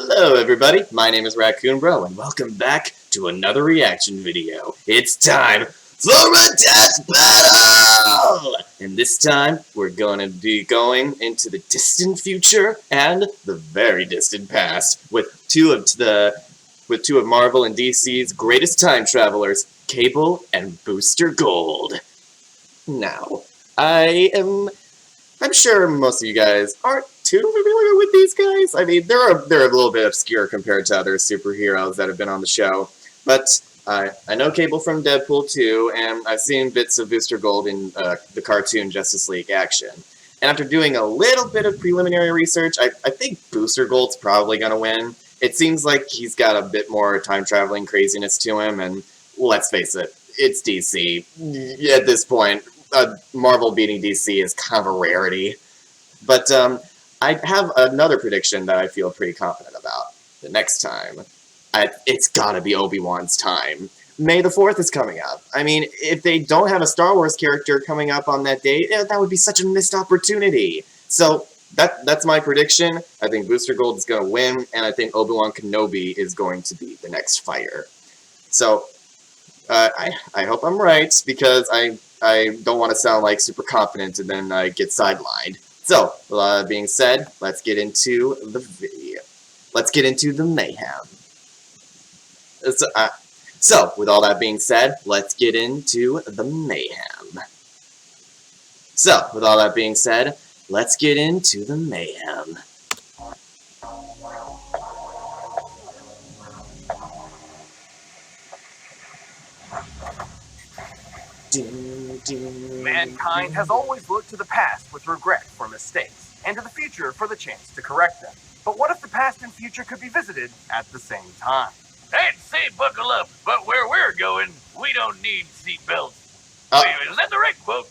Hello everybody, my name is Raccoon Bro, and welcome back to another reaction video. It's time for a death battle! And this time, we're gonna be going into the distant future and the very distant past with two of Marvel and DC's greatest time travelers, Cable and Booster Gold. Now, I'm sure most of you guys aren't too familiar with these guys. I mean, they're a little bit obscure compared to other superheroes that have been on the show. But I know Cable from Deadpool 2, and I've seen bits of Booster Gold in the cartoon Justice League Action. And after doing a little bit of preliminary research, I think Booster Gold's probably going to win. It seems like he's got a bit more time-traveling craziness to him, and let's face it, it's DC. At this point, Marvel beating DC is kind of a rarity. But I have another prediction that I feel pretty confident about. The next time, it's gotta be Obi-Wan's time. May the 4th is coming up. I mean, if they don't have a Star Wars character coming up on that date, that would be such a missed opportunity. So that's my prediction. I think Booster Gold is going to win, and I think Obi-Wan Kenobi is going to be the next fighter. So I hope I'm right, because I don't want to sound like super confident and then get sidelined. So, with all that being said, let's get into the video. Let's get into the mayhem. So, with all that being said, let's get into the mayhem. So, with all that being said, let's get into the mayhem. Mankind has always looked to the past with regret for mistakes, and to the future for the chance to correct them. But what if the past and future could be visited at the same time? I'd say buckle up, but where we're going, we don't need seatbelts. Wait, is that the right quote?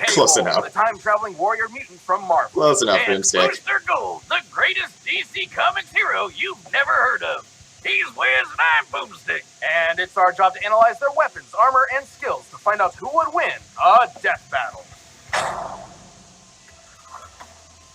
Close enough. The time-traveling warrior mutant from Marvel. Close enough, And Boomstick. Booster Gold, the greatest DC Comics hero you've never heard of. He's Wiz and I'm Boomstick. And it's our job to analyze their weapons, armor, and skills to find out who would win a death battle.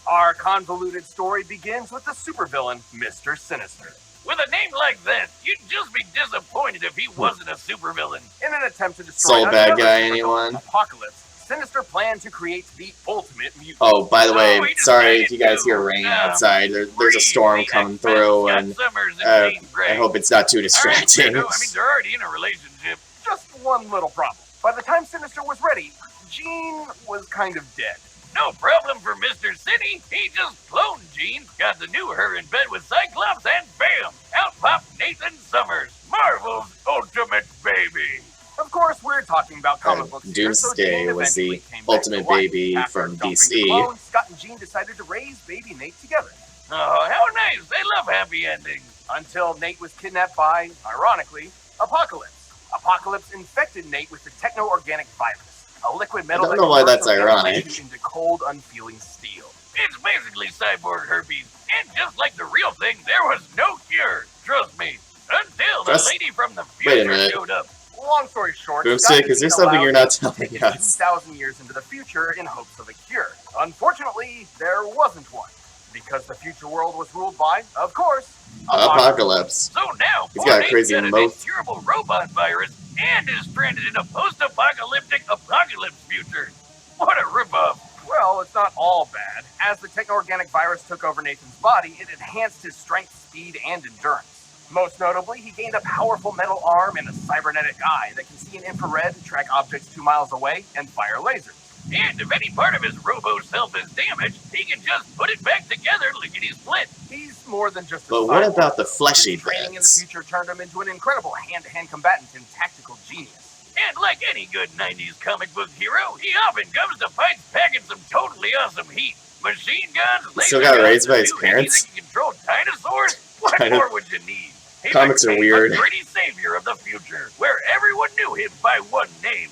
Our convoluted story begins with the supervillain, Mr. Sinister. With a name like that, you'd just be disappointed if he wasn't a supervillain. In an attempt to destroy Soul bad another guy, supervillain, anyone? Apocalypse, Sinister planned to create the ultimate mutant. Oh, by the way, we sorry if decided you guys to, hear rain outside. There's a storm coming through, and I hope it's not too distracting. I mean, they're already in a relationship. Just one little problem. By the time Sinister was ready, Jean was kind of dead. No problem for Mr. City. He just cloned Jean, got the new her in bed with Cyclops, and bam! Out popped Nathan Summers, Marvel's ultimate baby. Of course, we're talking about comic books here, so Doomsday Jean was the eventually came back ultimate to life. baby After from dumping DC. the clone, Scott and Jean decided to raise baby Nate together. Oh, how nice. They love happy endings. Until Nate was kidnapped by, ironically, Apocalypse. Apocalypse infected Nate with the techno-organic virus, a liquid metal I don't know why that's that converts ironic. ventilation into cold, unfeeling steel. It's basically cyborg herpes. And just like the real thing, there was no cure. Trust me. Until the lady from the Wait a future minute. showed up. Long story short, Boomstick, Scott and is there Jean something allowed you're not Nate telling to us? 2,000 years into the future in hopes of a cure. Unfortunately, there wasn't one, because the future world was ruled by, of course, Apocalypse. So now, He's got a Nate's crazy got an mouth. incurable robot virus and is stranded in a post-apocalyptic apocalypse future. What a ripoff. Well, it's not all bad. As the techno-organic virus took over Nathan's body, it enhanced his strength, speed, and endurance. Most notably, he gained a powerful metal arm and a cybernetic eye that can see in infrared, track objects 2 miles away, and fire lasers. And if any part of his robo-self is damaged, he can just put it back together lickety-split. He's more than just a But what cyborg. about the fleshy His training in the bits? future turned him into an incredible hand-to-hand combatant and tactical genius. And like any good 90s comic book hero, he often comes to fights packing some totally awesome heat. Machine guns, laser Still got guns, raised by a his new parents? He can control dinosaurs? What Kind of- more would you need? He Comics are became weird. a gritty savior of the future, where everyone knew him by one name,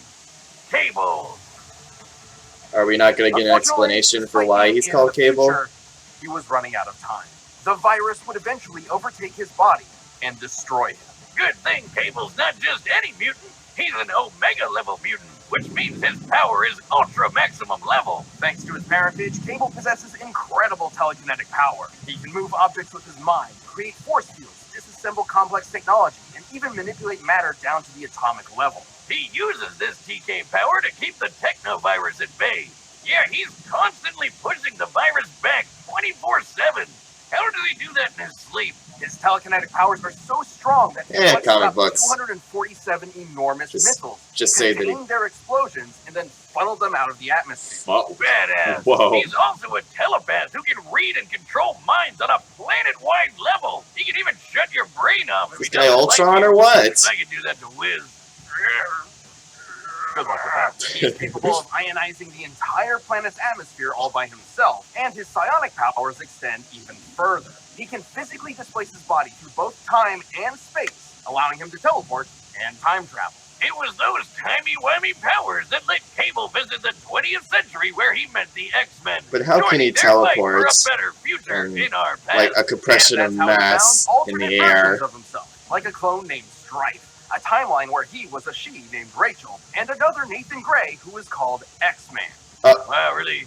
Cable. Are we not going to get an explanation for why he's called Cable? Future, he was running out of time. The virus would eventually overtake his body and destroy him. Good thing Cable's not just any mutant, he's an Omega-level mutant. which means his power is ultra maximum level. Thanks to his parentage, Cable possesses incredible telekinetic power. He can move objects with his mind, create force fields, disassemble complex technology, and even manipulate matter down to the atomic level. He uses this TK power to keep the technovirus at bay. Yeah, he's constantly pushing the virus back 24/7. How does he do that in his sleep? His telekinetic powers are so strong that he comic collects books. 247 enormous missiles, Just say that he... containing their explosions, and then funnel them out of the atmosphere. Whoa. Badass. Whoa. He's also a telepath who can read and control minds on a planet-wide level. He can even shut your brain off if This he guy doesn't Ultron like you. or what? I can do that to Wiz. Good luck with that. He's capable of ionizing the entire planet's atmosphere all by himself, and his psionic powers extend even further. He can physically displace his body through both time and space, allowing him to teleport and time travel. It was those timey-wimey powers that let Cable visit the 20th century where he met the X-Men. But how can he joining their fight teleport? for a better future And, in our past. Like a compression of And that's how he mass found in alternate the air. versions of himself, like a clone named Strife, a timeline where he was a she named Rachel, and another Nathan Gray who was called X-Man. Wow, really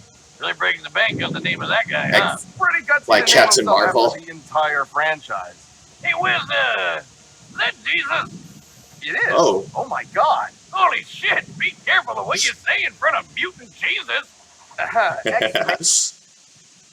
breaking the bank on the name of that guy, huh? Pretty gutsy Like to name Captain himself Marvel. after the entire franchise. Hey, Wiz, is that Jesus? It is. Oh. Oh my God. Holy shit, be careful of what you say in front of mutant Jesus.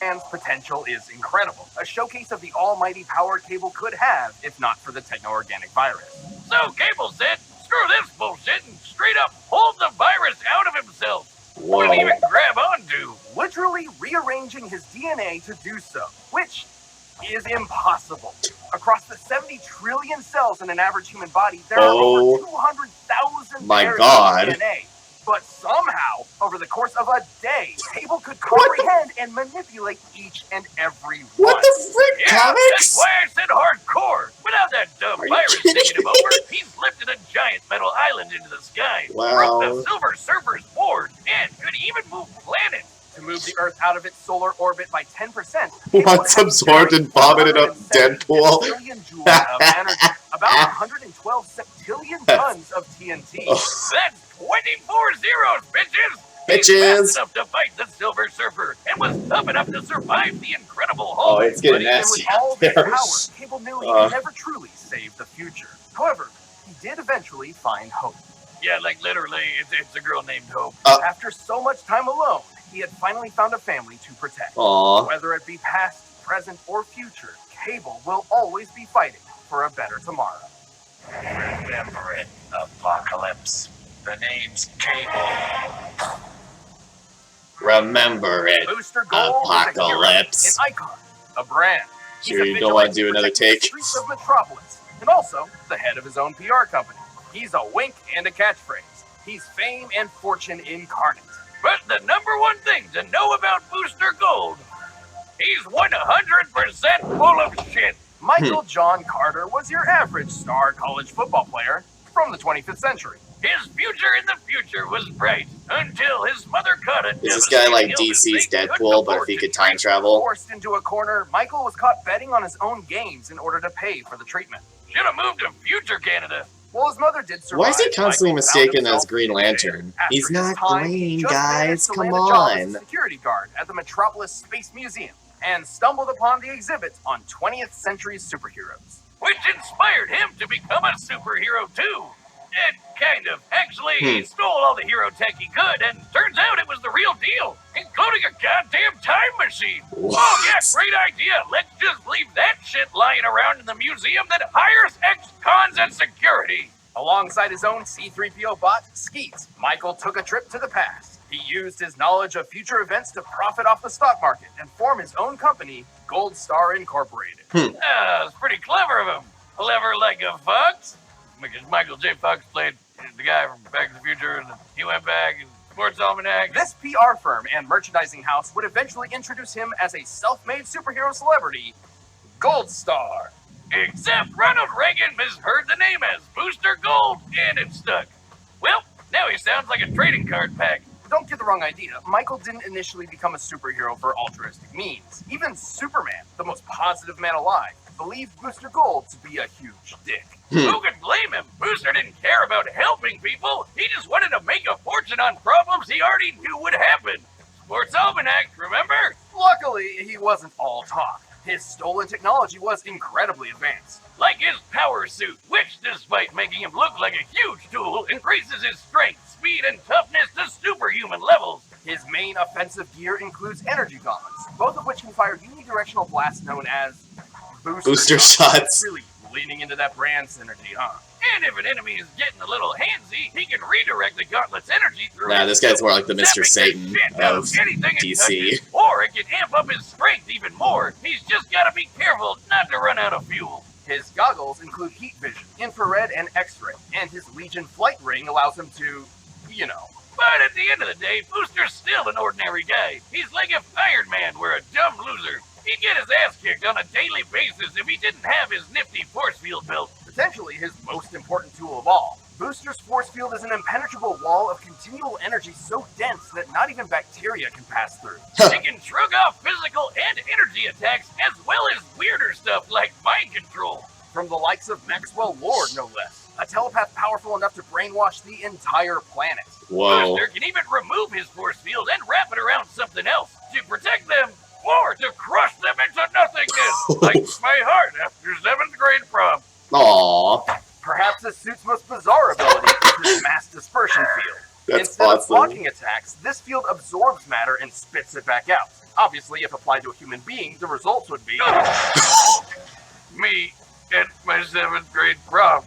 X-Man's potential is incredible, a showcase of the almighty power Cable could have if not for the techno-organic virus. So Cable said, screw this bullshit and straight up pulled the virus out of himself. Whoa. Wouldn't even grab onto. Literally rearranging his DNA to do so, which is impossible. Across the 70 trillion cells in an average human body, there are over 200,000 My pairs God. of DNA. But somehow, over the course of a day, Cable could comprehend and manipulate each and every one. What the frick, Yeah, comics? that's why I said hardcore. Without that dumb Are you virus kidding taking him me? over, he's lifted a giant metal island into the sky, Wow. broke the Silver Surfer's board, and could even move planets. To move the Earth out of its solar orbit by 10%. Once absorbed and vomited up Deadpool. Billion joules of energy, about 112 septillion tons of TNT. That's 24 zeros, bitches! He's Bitches. fast enough to fight the Silver Surfer, and was tough enough to survive the Incredible Oh, Hulk. it's getting But even nasty with all out this there. power, Cable knew he could never truly save the future. However, he did eventually find hope. Yeah, like literally, it's a girl named Hope. After so much time alone, he had finally found a family to protect. Aw. Whether it be past, present, or future, Cable will always be fighting for a better tomorrow. Remember it, Apocalypse. The name's Cable. Remember it. Booster Gold is a hero, Apocalypse. an icon, a brand. He's Sure a you don't want to vigilante do another protecting the take? Streets of Metropolis, and also the head of his own PR company. He's a wink and a catchphrase. He's fame and fortune incarnate. But the number one thing to know about Booster Gold, he's 100% full of shit. Michael John Carter was your average star college football player from the 25th century. His future in the future was bright until his mother caught it. Is this guy like DC's Deadpool, but if he could time travel? Forced into a corner, Michael was caught betting on his own games in order to pay for the treatment. Should have moved to Future Canada. While his mother did survive, Why is he constantly Michael found mistaken as himself Green in Lantern? After He's his not time, green, just managed guys. to Come land a job as a on. security guard at the Metropolis Space Museum and stumbled upon the exhibit on 20th century superheroes. Which inspired him to become a superhero too. Kind of. Actually, he stole all the hero tech he could, and turns out it was the real deal, including a goddamn time machine. What? Oh yeah, great idea. Let's just leave that shit lying around in the museum that hires ex-cons and security. Alongside his own C-3PO bot, Skeet, Michael took a trip to the past. He used his knowledge of future events to profit off the stock market and form his own company, Gold Star Incorporated. It's pretty clever of him. Clever like a fox. Because Michael J. Fox played the guy from Back to the Future, and he went back and Sports Almanac. This PR firm and merchandising house would eventually introduce him as a self-made superhero celebrity, Gold Star. Except Ronald Reagan misheard the name as Booster Gold, and it stuck. Well, now he sounds like a trading card pack. Don't get the wrong idea. Michael didn't initially become a superhero for altruistic means. Even Superman, the most positive man alive, believed Booster Gold to be a huge dick. Who could blame him? Booster didn't care about helping people. He just wanted to make a fortune on problems he already knew would happen. Sports Almanac, remember? Luckily, he wasn't all talk. His stolen technology was incredibly advanced. Like his power suit, which, despite making him look like a huge tool, increases his strength, speed, and toughness to superhuman levels. His main offensive gear includes energy gauntlets, both of which can fire unidirectional blasts known as Booster shots. Really leaning into that brand synergy, huh? And if an enemy is getting a little handsy, he can redirect the gauntlet's energy through Nah, his this guy's more like the Mr. zapping Satan shit out of anything it DC. touches, or it can amp up his strength even more. He's just gotta be careful not to run out of fuel. His goggles include heat vision, infrared, and X-ray, and his Legion flight ring allows him to, you know. But at the end of the day, Booster's still an ordinary guy. He's like if Iron Man were a dumb loser. He'd get his ass kicked on a daily basis if he didn't have his nifty force field built. Potentially his most important tool of all. Booster's force field is an impenetrable wall of continual energy so dense that not even bacteria can pass through. He can shrug off physical and energy attacks as well as weirder stuff like mind control. From the likes of Maxwell Lord, no less. A telepath powerful enough to brainwash the entire planet. Whoa. Booster can even remove his force field and wrap it around something else to protect them or to crush them into nothingness, like my heart after 7th grade prom. Aww. Perhaps his suit's most bizarre ability is his mass dispersion field. That's Instead of awesome. blocking attacks, this field absorbs matter and spits it back out. Obviously, if applied to a human being, the results would be... Me at my 7th grade prom.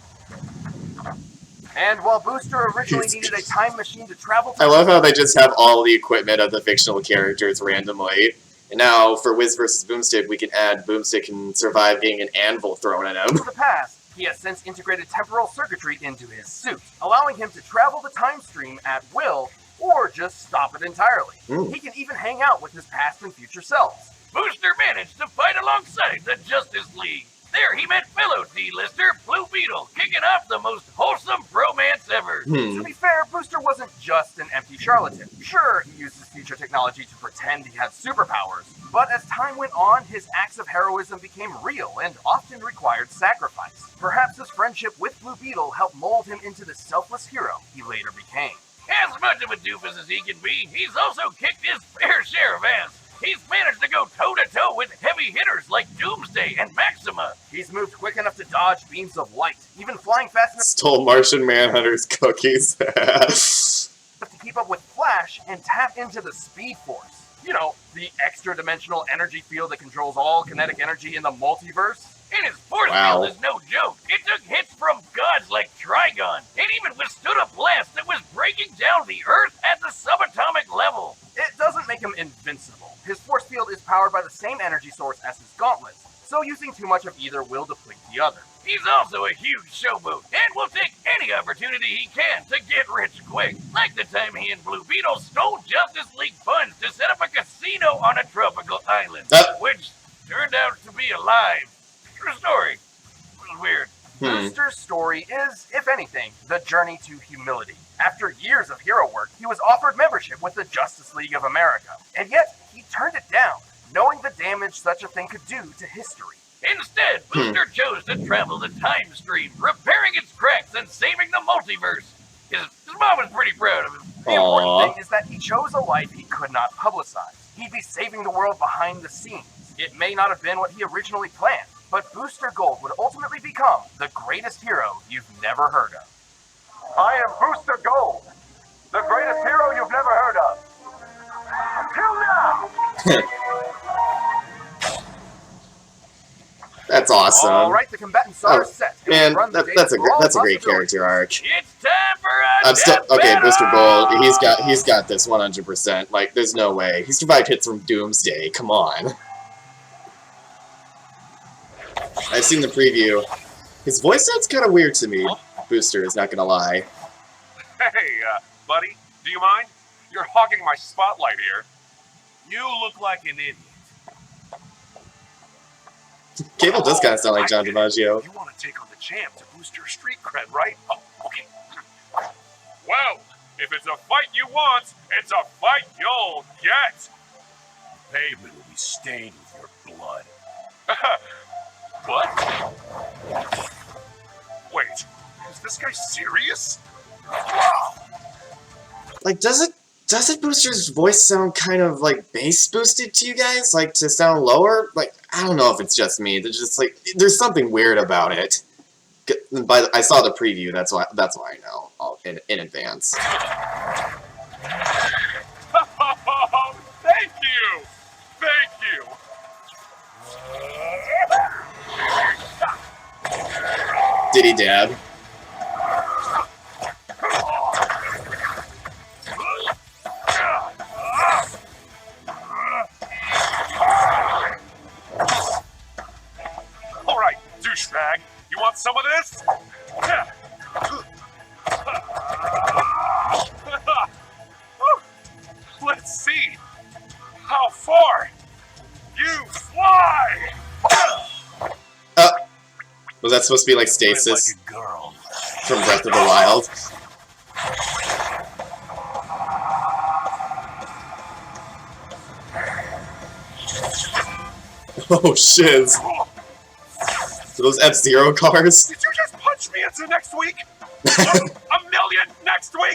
And while Booster originally needed a time machine to travel to... I love how they just have all the equipment of the fictional characters randomly. And now, for Wiz vs. Boomstick, we can add Boomstick can survive getting an anvil thrown at him. To the past, he has since integrated temporal circuitry into his suit, allowing him to travel the time stream at will, or just stop it entirely. He can even hang out with his past and future selves. Booster managed to fight alongside the Justice League. There he met fellow D-lister Blue Beetle, kicking off the most wholesome bromance ever. To be fair, Booster wasn't just an empty charlatan. Sure, he used his future technology to pretend he had superpowers, but as time went on, his acts of heroism became real and often required sacrifice. Perhaps his friendship with Blue Beetle helped mold him into the selfless hero he later became. As much of a doofus as he can be, he's also kicked his fair share of ass. He's managed to go toe-to-toe with heavy hitters like Doomsday and Maxima. He's moved quick enough to dodge beams of light, even flying fast enough Stole Martian Manhunter's cookies. to keep up with Flash and tap into the Speed Force. You know, the extra-dimensional energy field that controls all kinetic energy in the multiverse. And his force Wow. field is no joke. It took hits from gods like Trigon. It even withstood a blast that was breaking down the Earth at the subatomic level. It doesn't make him invincible. His force field is powered by the same energy source as his gauntlets, so using too much of either will deplete the other. He's also a huge showboat and will take any opportunity he can to get rich quick. Like the time he and Blue Beetle stole Justice League funds to set up a casino on a tropical island, which turned out to be a lie. True story. It was weird. Booster's story is, if anything, the journey to humility. After years of hero work, he was offered membership with the Justice League of America, and yet he turned it down, knowing the damage such a thing could do to history. Instead, Booster chose to travel the time stream, repairing its cracks and saving the multiverse. His mom was pretty proud of him. The important thing is that he chose a life he could not publicize. He'd be saving the world behind the scenes. It may not have been what he originally planned, but Booster Gold would ultimately become the greatest hero you've never heard of. I am Booster Gold, the greatest hero you've never heard of. Until now! That's awesome. All right, the combatants are set. Man, that's a great character arc. It's time for a I'm still death okay. battle! Mr. Gold, he's got this 100%. Like, there's no way he survived hits from Doomsday. Come on. I've seen the preview. His voice sounds kind of weird to me. Booster is not gonna lie. Hey, buddy, do you mind? You're hogging my spotlight here. You look like an idiot. Cable does kind of sound like John DiMaggio. You want to take on the champ to boost your street cred, right? Oh, okay. Well, if it's a fight you want, it's a fight you'll get. Pavement will be stained with your blood. What? Wait, is this guy serious? Like, doesn't Booster's voice sound kind of like bass boosted to you guys? Like to sound lower? Like, I don't know if it's just me. There's just like there's something weird about it. I saw the preview. That's why I know in advance. Thank you! Thank you! Did he dab? Alright, douchebag, you want some of this? Let's see. How far you fly! Was that supposed to be like stasis Like a girl. from Breath of the Wild? Oh shiz. So those F-Zero cars? Did you just punch me into next week? A million next week?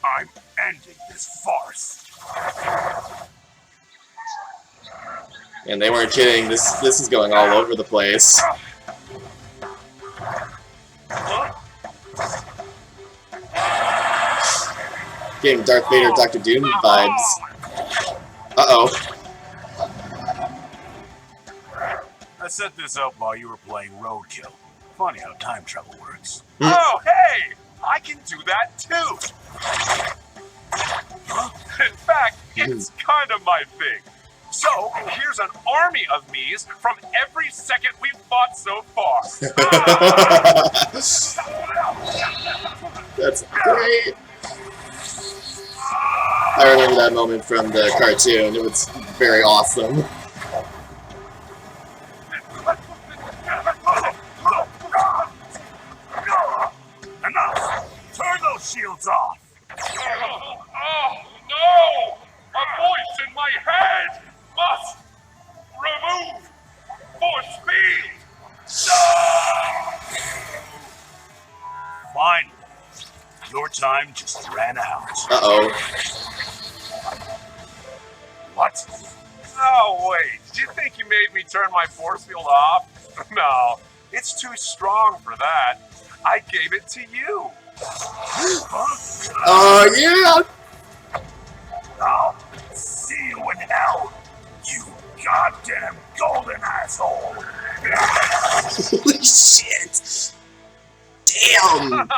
I'm ending this farce. And they weren't kidding. This is going all over the place. Getting Darth Vader, Dr. Doom vibes. Uh-oh. I set this up while you were playing Roadkill. Funny how time travel works. Oh, hey! I can do that too! In fact, it's kind of my thing. So, here's an army of me's from every second we've fought so far. That's great. I remember that moment from the cartoon. It was very awesome. Enough! Turn those shields off! Oh, no! A voice in my head must remove force field! Finally, your time just ran out. Uh-oh. What? Oh, wait. Do you think you made me turn my force field off? No, it's too strong for that. I gave it to you. Oh, yeah! I'll see you in hell, you goddamn golden asshole! Holy shit! Damn!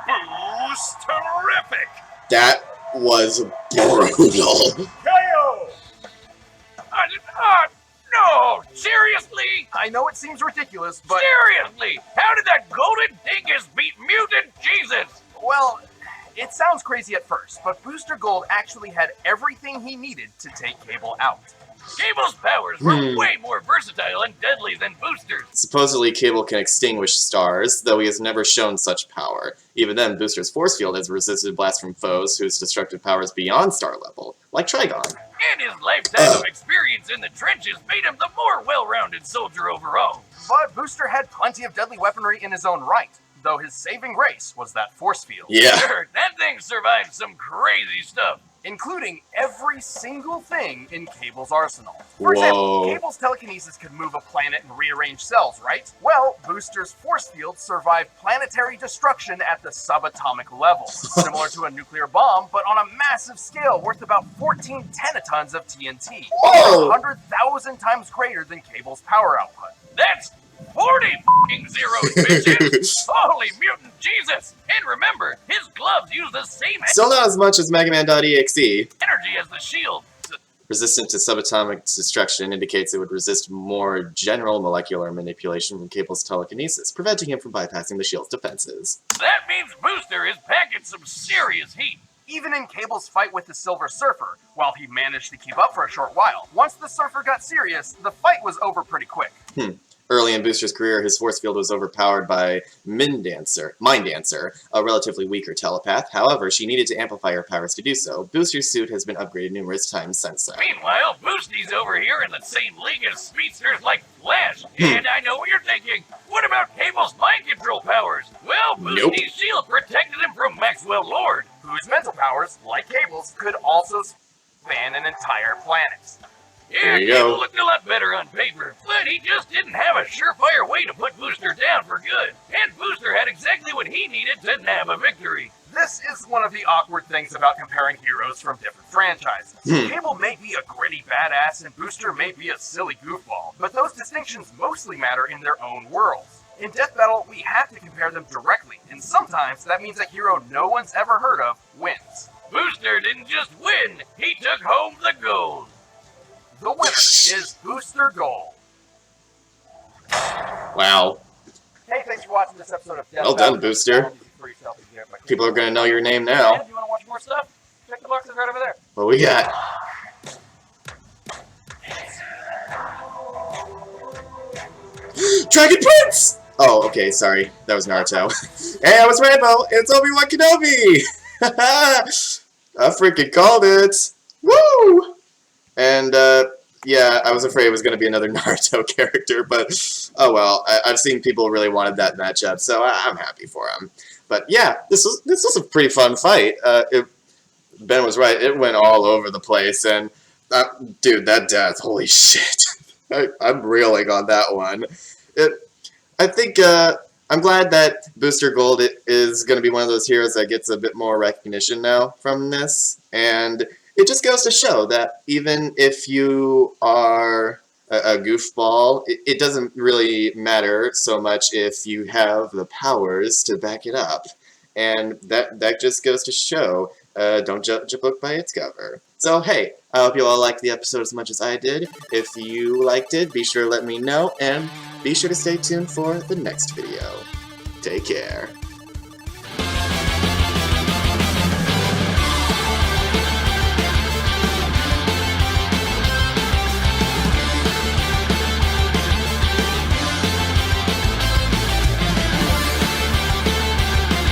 Boost terrific! That was brutal. KO! No! Seriously? I know it seems ridiculous, but Seriously! How did that golden dingus beat mutant Jesus? well, it sounds crazy at first, but Booster Gold actually had everything he needed to take Cable out. Cable's powers were way more versatile and deadly than Booster's. Supposedly, Cable can extinguish stars, though he has never shown such power. Even then, Booster's force field has resisted blasts from foes whose destructive power is beyond star level, like Trigon. And his lifetime of experience in the trenches made him the more well-rounded soldier overall. But Booster had plenty of deadly weaponry in his own right, though his saving grace was that force field. Yeah. Sure, that thing survived some crazy stuff. Including every single thing in Cable's arsenal. For Whoa. example, Cable's telekinesis could move a planet and rearrange cells, right? Well, Booster's force field survived planetary destruction at the subatomic level, similar to a nuclear bomb, but on a massive scale worth about 14 tenatons of TNT. Whoa. 100,000 times greater than Cable's power output. That's 40 f***ing zeros, bitches! Holy mutant Jesus! And remember, his gloves use the same Still not as much as Mega Man.exe. energy as the shield. Resistant to subatomic destruction indicates it would resist more general molecular manipulation from Cable's telekinesis, preventing him from bypassing the shield's defenses. That means Booster is packing some serious heat. Even in Cable's fight with the Silver Surfer, while he managed to keep up for a short while, once the Surfer got serious, the fight was over pretty quick. Early in Booster's career, his force field was overpowered by Mind Dancer, a relatively weaker telepath. However, she needed to amplify her powers to do so. Booster's suit has been upgraded numerous times since then. Meanwhile, Boosty's over here in the same league as speedsters like Flash. And I know what you're thinking. What about Cable's mind control powers? Well, Boosty's shield protected him from Maxwell Lord, whose mental powers, like Cable's, could also span an entire planet. Yeah, Cable looked a lot better on paper, but he just didn't have a surefire way to put Booster down for good. And Booster had exactly what he needed to nab a victory. This is one of the awkward things about comparing heroes from different franchises. Cable may be a gritty badass and Booster may be a silly goofball, but those distinctions mostly matter in their own worlds. In Death Battle, we have to compare them directly, and sometimes that means a hero no one's ever heard of wins. Booster didn't just win, he took home the gold. The winner is Booster Gold. Wow. Hey, thanks for watching this episode of Death Well Battle. done, Booster. People are going to know your name now. And if you want to watch more stuff, check the boxes right over there. What we got? Dragon Prince! Oh, okay, sorry. That was Naruto. Hey, I was Rainbow. It's Obi-Wan Kenobi! I freaking called it! Woo! And, yeah, I was afraid it was going to be another Naruto character, but oh well. I've seen people really wanted that matchup, so I'm happy for him. But yeah, this was a pretty fun fight. Ben was right; it went all over the place, and dude, that death, holy shit! I'm reeling on that one. I think I'm glad that Booster Gold is going to be one of those heroes that gets a bit more recognition now from this, and it just goes to show that even if you are a goofball, it doesn't really matter so much if you have the powers to back it up. And that just goes to show, don't judge a book by its cover. So hey, I hope you all liked the episode as much as I did. If you liked it, be sure to let me know, and be sure to stay tuned for the next video. Take care.